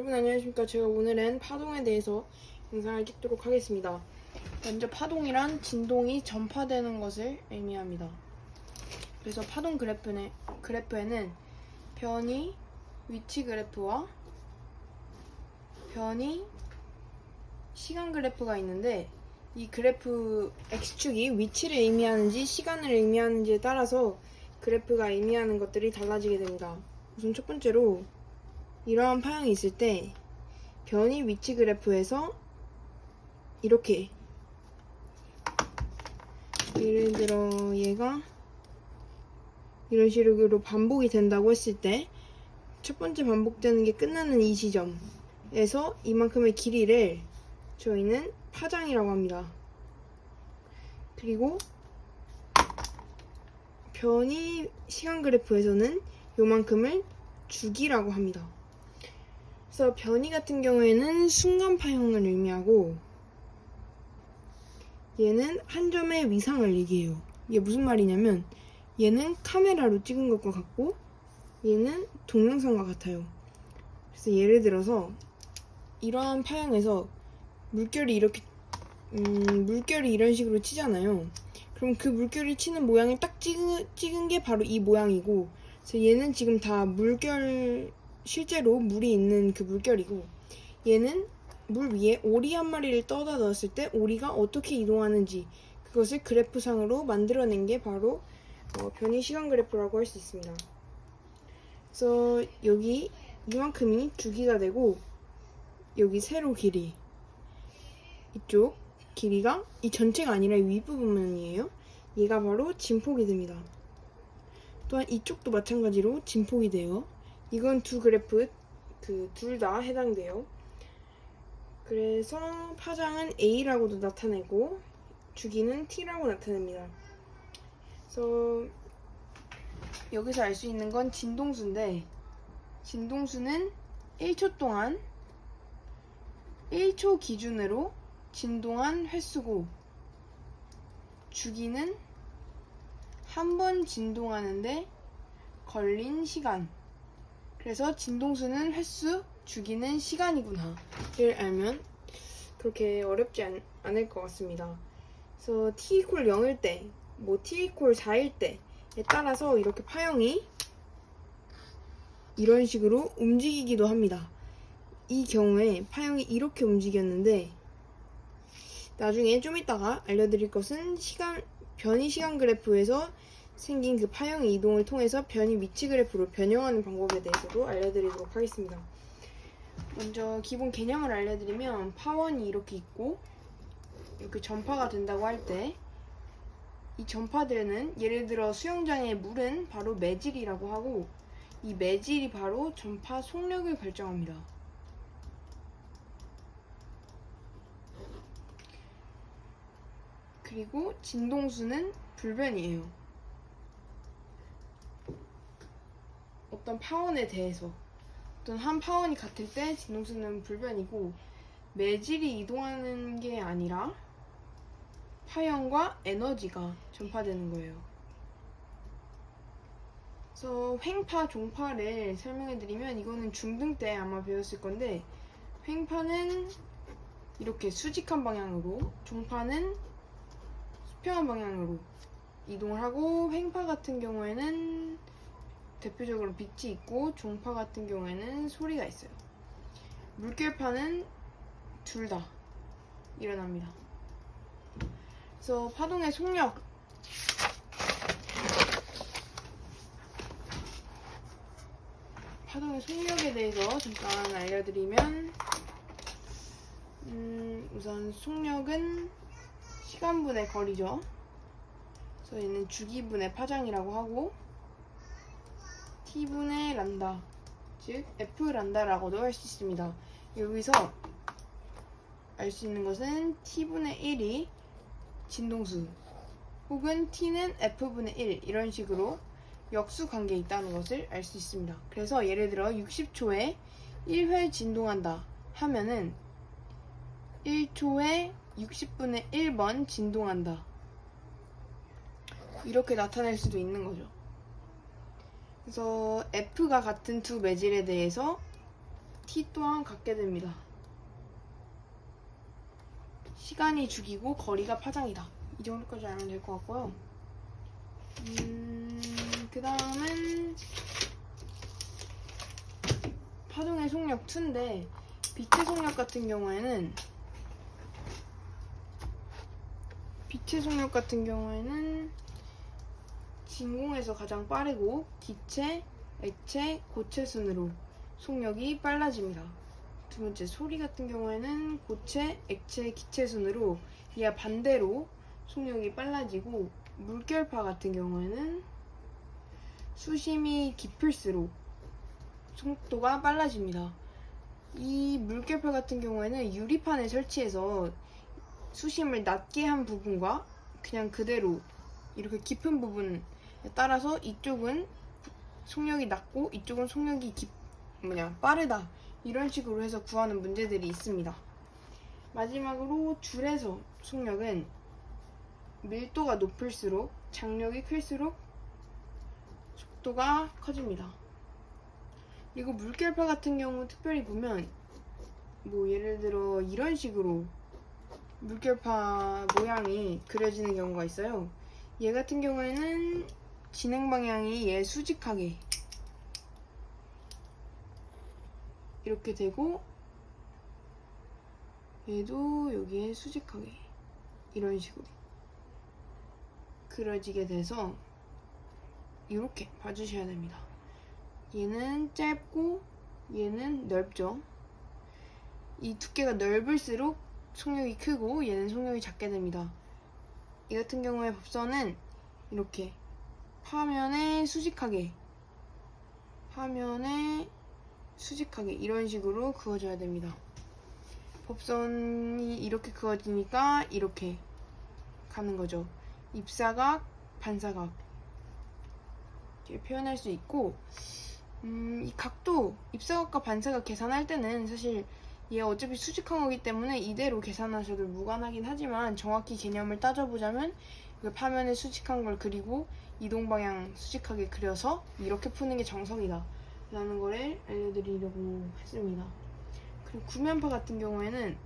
여러분 안녕하십니까. 제가 오늘은 파동에 대해서 영상을 찍도록 하겠습니다. 먼저 파동이란 진동이 전파되는 것을 의미합니다. 그래서 파동 그래프에는 변이 위치 그래프와 변이 시간 그래프가 있는데, 이 그래프 X축이 위치를 의미하는지 시간을 의미하는지에 따라서 그래프가 의미하는 것들이 달라지게 됩니다. 우선 첫 번째로 이러한 파형이 있을 때 변이 위치 그래프에서 이렇게, 예를 들어 얘가 이런 식으로 반복이 된다고 했을 때 첫 번째 반복되는 게 끝나는 이 지점에서 이만큼의 길이를 저희는 파장이라고 합니다. 그리고 변이 시간 그래프에서는 요만큼을 주기라고 합니다. 그래서 변이 같은 경우에는 순간 파형을 의미하고, 얘는 한 점의 위상을 얘기해요. 이게 무슨 말이냐면 얘는 카메라로 찍은 것과 같고 얘는 동영상과 같아요. 그래서 예를 들어서 이러한 파형에서 물결이 이런 식으로 치잖아요. 그럼 그 물결이 치는 모양을 딱 찍은 게 바로 이 모양이고, 그래서 얘는 지금 다 실제로 물이 있는 그 물결이고, 얘는 물 위에 오리 한 마리를 떠다 넣었을 때 오리가 어떻게 이동하는지 그것을 그래프상으로 만들어낸 게 바로 변이 시간 그래프라고 할 수 있습니다. 그래서 여기 이만큼이 주기가 되고, 여기 세로 길이, 이쪽 길이가 이 전체가 아니라 윗부분이에요. 얘가 바로 진폭이 됩니다. 또한 이쪽도 마찬가지로 진폭이 돼요. 이건 두 그래프 둘 다 해당돼요. 그래서 파장은 A라고도 나타내고 주기는 T라고 나타냅니다. 그래서 여기서 알 수 있는 건 진동수인데, 진동수는 1초 동안 1초 기준으로 진동한 횟수고, 주기는 한 번 진동하는데 걸린 시간. 그래서 진동수는 횟수, 주기는 시간이구나 를 알면 그렇게 어렵지 않을 것 같습니다. 그래서 t = 0일 때, t = 4일 때에 따라서 이렇게 파형이 이런 식으로 움직이기도 합니다. 이 경우에 파형이 이렇게 움직였는데, 나중에 좀 이따가 알려드릴 것은 변이 시간 그래프에서 생긴 그 파형의 이동을 통해서 변이 위치 그래프로 변형하는 방법에 대해서도 알려드리도록 하겠습니다. 먼저 기본 개념을 알려드리면, 파원이 이렇게 있고 이렇게 전파가 된다고 할 때, 이 전파들은 예를 들어 수영장의 물은 바로 매질이라고 하고, 이 매질이 바로 전파 속력을 결정합니다. 그리고 진동수는 불변이에요. 어떤 파원에 대해서, 어떤 한 파원이 같을 때 진동수는 불변이고, 매질이 이동하는 게 아니라 파형과 에너지가 전파되는 거예요. 그래서 횡파, 종파를 설명해드리면, 이거는 중등 때 아마 배웠을 건데, 횡파는 이렇게 수직한 방향으로, 종파는 수평한 방향으로 이동을 하고, 횡파 같은 경우에는 대표적으로 빛이 있고, 종파 같은 경우에는 소리가 있어요. 물결파는 둘 다 일어납니다. 그래서 파동의 속력에 대해서 잠깐 알려드리면, 우선 속력은 시간분의 거리죠. 그래서 얘는 주기분의 파장이라고 하고, T분의 람다, 즉 F 람다라고도 할 수 있습니다. 여기서 알 수 있는 것은 T분의 1이 진동수, 혹은 T는 F분의 1, 이런 식으로 역수 관계에 있다는 것을 알 수 있습니다. 그래서 예를 들어 60초에 1회 진동한다 하면은 1초에 60분의 1번 진동한다, 이렇게 나타낼 수도 있는 거죠. 그래서 F가 같은 두 매질에 대해서 t 또한 같게 됩니다. 시간이 죽이고 거리가 파장이다. 이 정도까지 알면 될 것 같고요. 그 다음은 파동의 속력 2인데 빛의 속력 같은 경우에는 진공에서 가장 빠르고 기체, 액체, 고체 순으로 속력이 빨라집니다. 두 번째, 소리 같은 경우에는 고체, 액체, 기체 순으로 이와 반대로 속력이 빨라지고, 물결파 같은 경우에는 수심이 깊을수록 속도가 빨라집니다. 이 물결파 같은 경우에는 유리판을 설치해서 수심을 낮게 한 부분과 그냥 그대로 이렇게 깊은 부분에 따라서 이쪽은 속력이 낮고 이쪽은 속력이 빠르다, 이런 식으로 해서 구하는 문제들이 있습니다. 마지막으로 줄에서 속력은 밀도가 높을수록, 장력이 클수록 속도가 커집니다. 그리고 물결파 같은 경우 특별히 보면 예를 들어 이런 식으로 물결파 모양이 그려지는 경우가 있어요. 얘 같은 경우에는 진행 방향이 얘 수직하게 이렇게 되고, 얘도 여기에 수직하게 이런 식으로 그려지게 돼서 이렇게 봐주셔야 됩니다. 얘는 짧고 얘는 넓죠. 이 두께가 넓을수록 속력이 크고 얘는 속력이 작게 됩니다. 이 같은 경우에 법선은 이렇게 파면에 수직하게 이런 식으로 그어줘야 됩니다. 법선이 이렇게 그어지니까 이렇게 가는 거죠. 입사각, 반사각 이렇게 표현할 수 있고, 이 각도, 입사각과 반사각 계산할 때는 사실 얘 어차피 수직한 거기 때문에 이대로 계산하셔도 무관하긴 하지만, 정확히 개념을 따져보자면 이걸 파면에 수직한 걸 그리고 이동방향 수직하게 그려서 이렇게 푸는 게 정석이다 라는 거를 알려드리려고 했습니다. 그리고 구면파 같은 경우에는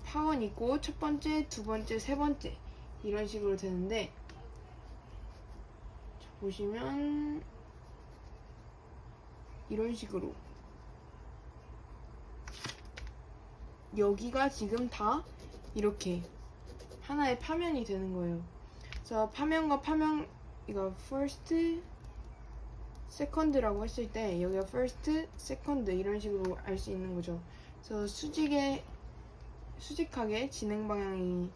파원 있고 첫 번째, 두 번째, 세 번째 이런 식으로 되는데, 보시면 이런 식으로 여기가 지금 다 이렇게 하나의 파면이 되는 거예요. 그래서 파면과 파면, 이거 first, second라고 했을 때 여기가 first, second 이런 식으로 알 수 있는 거죠. 그래서 수직하게 진행 방향이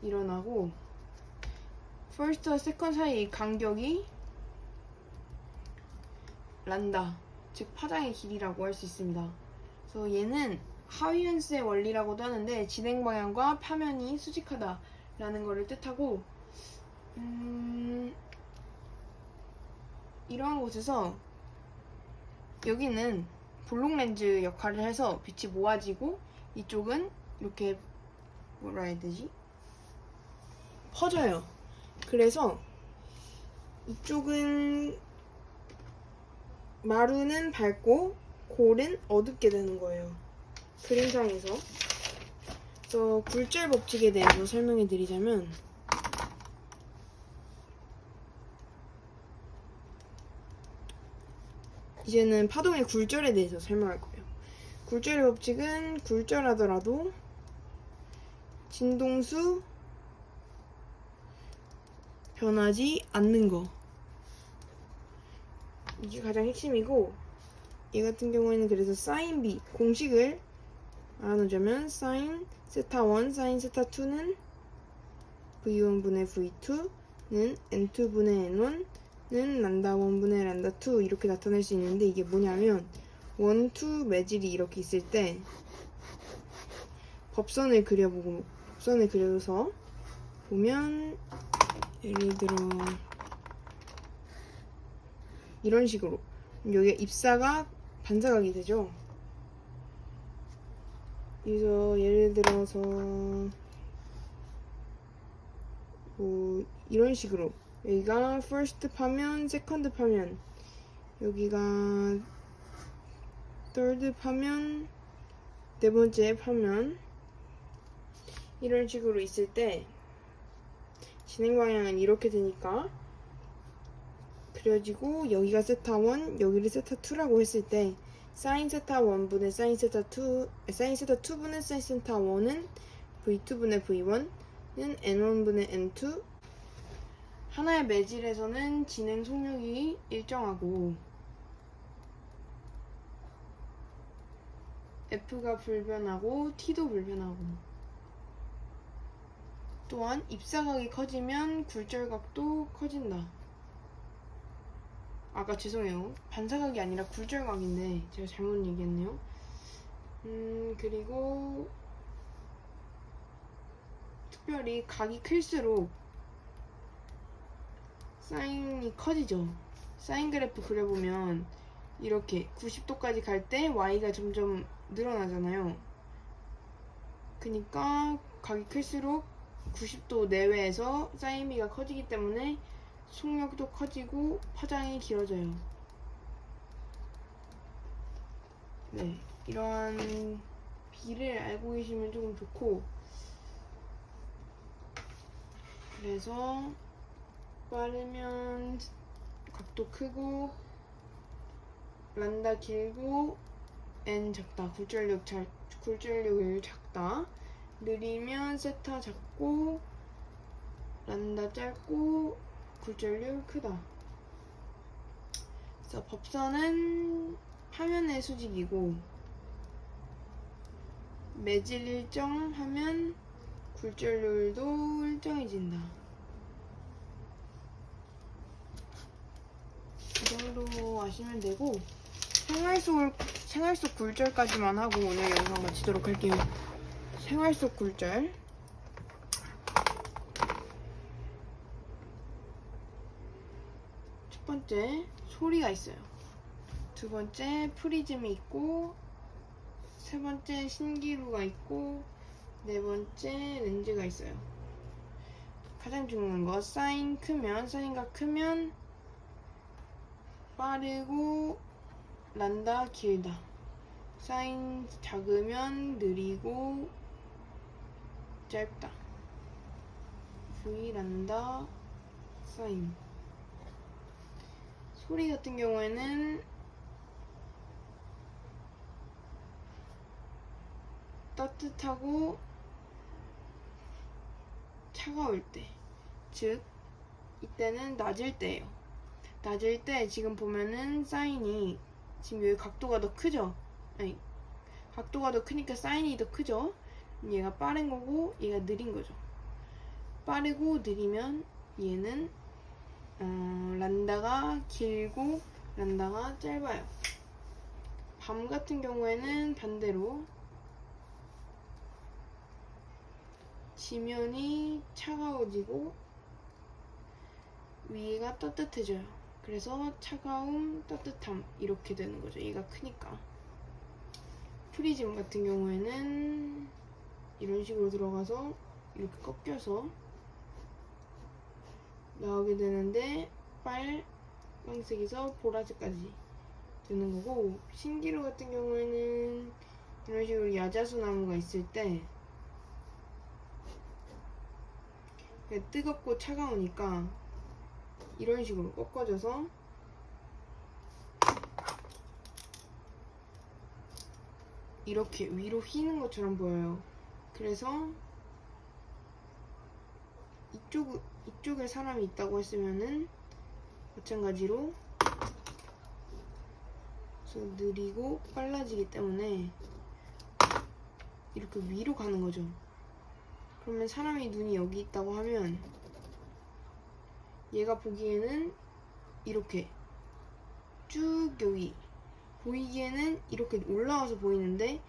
일어나고, first와 second 사이 간격이 란다, 즉 파장의 길이라고 할 수 있습니다. 그래서 얘는 하위연스의 원리라고도 하는데 진행 방향과 파면이 수직하다라는 것을 뜻하고, 이러한 곳에서 여기는 볼록 렌즈 역할을 해서 빛이 모아지고, 이쪽은 이렇게 뭐라 해야 되지? 퍼져요. 그래서 이쪽은 마루는 밝고 골은 어둡게 되는 거예요. 그림상에서. 그래서 굴절 법칙에 대해서 설명해 드리자면, 이제는 파동의 굴절에 대해서 설명할 거예요. 굴절의 법칙은 굴절하더라도 진동수 변하지 않는 거, 이게 가장 핵심이고, 얘 같은 경우에는 그래서 사인 B 공식을 알아놓자면 사인 세타 1, 사인 세타 2는 V1분의 V2는 N2분의 N1는 란다 1분의 란다 2 이렇게 나타낼 수 있는데, 이게 뭐냐면 1, 2 매질이 이렇게 있을 때 법선을 그려서 보면, 예를 들어 이런 식으로 여기가 입사각, 반사각이 되죠. 그래서 예를 들어서 이런 식으로 여기가 first 파면, second 파면, 여기가 third 파면, 네 번째 파면 이런 식으로 있을 때 진행 방향은 이렇게 되니까 그려지고 여기가 세타 1, 여기를 세타 2라고 했을 때 사인 세타 1분의 사인 세타 2, 사인 세타 2분의 사인 세타 1은 V2분의 V1은 N1분의 N2. 하나의 매질에서는 진행 속력이 일정하고 F가 불변하고 T도 불변하고 또한 입사각이 커지면 굴절각도 커진다. 아까 죄송해요. 반사각이 아니라 굴절각인데 제가 잘못 얘기했네요. 그리고 특별히 각이 클수록 사인이 커지죠. 사인 그래프 그려보면 이렇게 90도까지 갈 때 y가 점점 늘어나잖아요. 그러니까 각이 클수록 90도 내외에서 사인비가 커지기 때문에 속력도 커지고 파장이 길어져요. 네, 이러한 비를 알고 계시면 조금 좋고, 그래서 빠르면 각도 크고 란다 길고 n 작다, 굴절력을 작다. 느리면 세타 작고 란다 짧고 굴절력 크다. 그래서 법선은 화면의 수직이고 매질 일정하면 굴절률도 일정해진다. 이 정도 아시면 되고 생활 속 굴절까지만 하고 오늘 영상 마치도록 할게요. 생활 속 굴절. 첫 번째, 소리가 있어요. 두 번째, 프리즘이 있고, 세 번째, 신기루가 있고, 네 번째, 렌즈가 있어요. 가장 중요한 거, 사인각 크면 빠르고 란다 길다. 사인 작으면 느리고 짧다. V 란다 사인. 소리 같은 경우에는 따뜻하고 차가울 때, 즉 이때는 낮을 때예요. 낮을 때 지금 보면은 사인이 지금 여기 각도가 더 크죠? 아니, 각도가 더 크니까 사인이 더 크죠? 얘가 빠른 거고 얘가 느린 거죠. 빠르고 느리면 얘는 란다가 길고 란다가 짧아요. 밤 같은 경우에는 반대로 지면이 차가워지고 위가 따뜻해져요. 그래서 차가움, 따뜻함 이렇게 되는 거죠. 얘가 크니까. 프리즘 같은 경우에는 이런 식으로 들어가서 이렇게 꺾여서 나오게 되는데 빨강색에서 보라색까지 되는 거고, 신기루 같은 경우에는 이런 식으로 야자수 나무가 있을 때 뜨겁고 차가우니까 이런 식으로 꺾어져서 이렇게 위로 휘는 것처럼 보여요. 그래서 이쪽에 사람이 있다고 했으면은 마찬가지로 느리고 빨라지기 때문에 이렇게 위로 가는 거죠. 그러면 사람이 눈이 여기 있다고 하면 얘가 보기에는 이렇게 쭉 여기 보이기에는 이렇게 올라와서 보이는데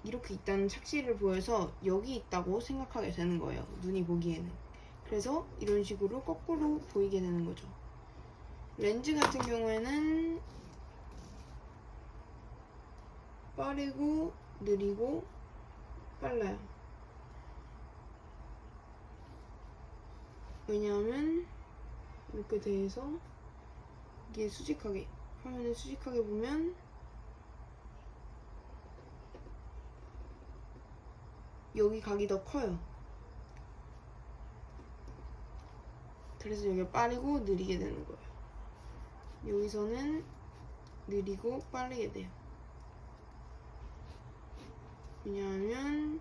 이렇게 있다는 착시를 보여서 여기 있다고 생각하게 되는 거예요. 눈이 보기에는. 그래서 이런 식으로 거꾸로 보이게 되는 거죠. 렌즈 같은 경우에는 빠르고 느리고 빨라요. 왜냐하면 이렇게 돼서 이게 수직하게, 화면을 수직하게 보면 여기 각이 더 커요. 그래서 여기 빠르고 느리게 되는 거예요. 여기서는 느리고 빠르게 돼요. 왜냐하면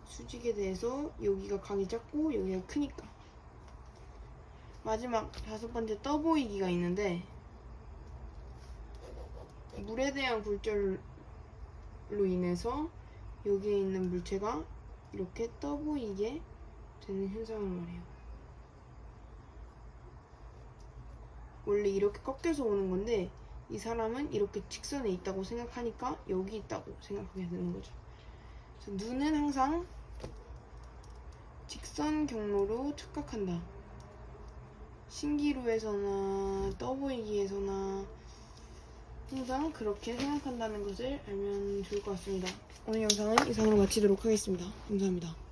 수직에 대해서 여기가 각이 작고 여기가 크니까. 마지막 5번째 떠보이기가 있는데, 물에 대한 굴절로 인해서 여기에 있는 물체가 이렇게 떠보이게 되는 현상을 말해요. 원래 이렇게 꺾여서 오는 건데 이 사람은 이렇게 직선에 있다고 생각하니까 여기 있다고 생각하게 되는 거죠. 그래서 눈은 항상 직선 경로로 착각한다. 신기루에서나 떠보이기에서나 항상 그렇게 생각한다는 것을 알면 좋을 것 같습니다. 오늘 영상은 이상으로 마치도록 하겠습니다. 감사합니다.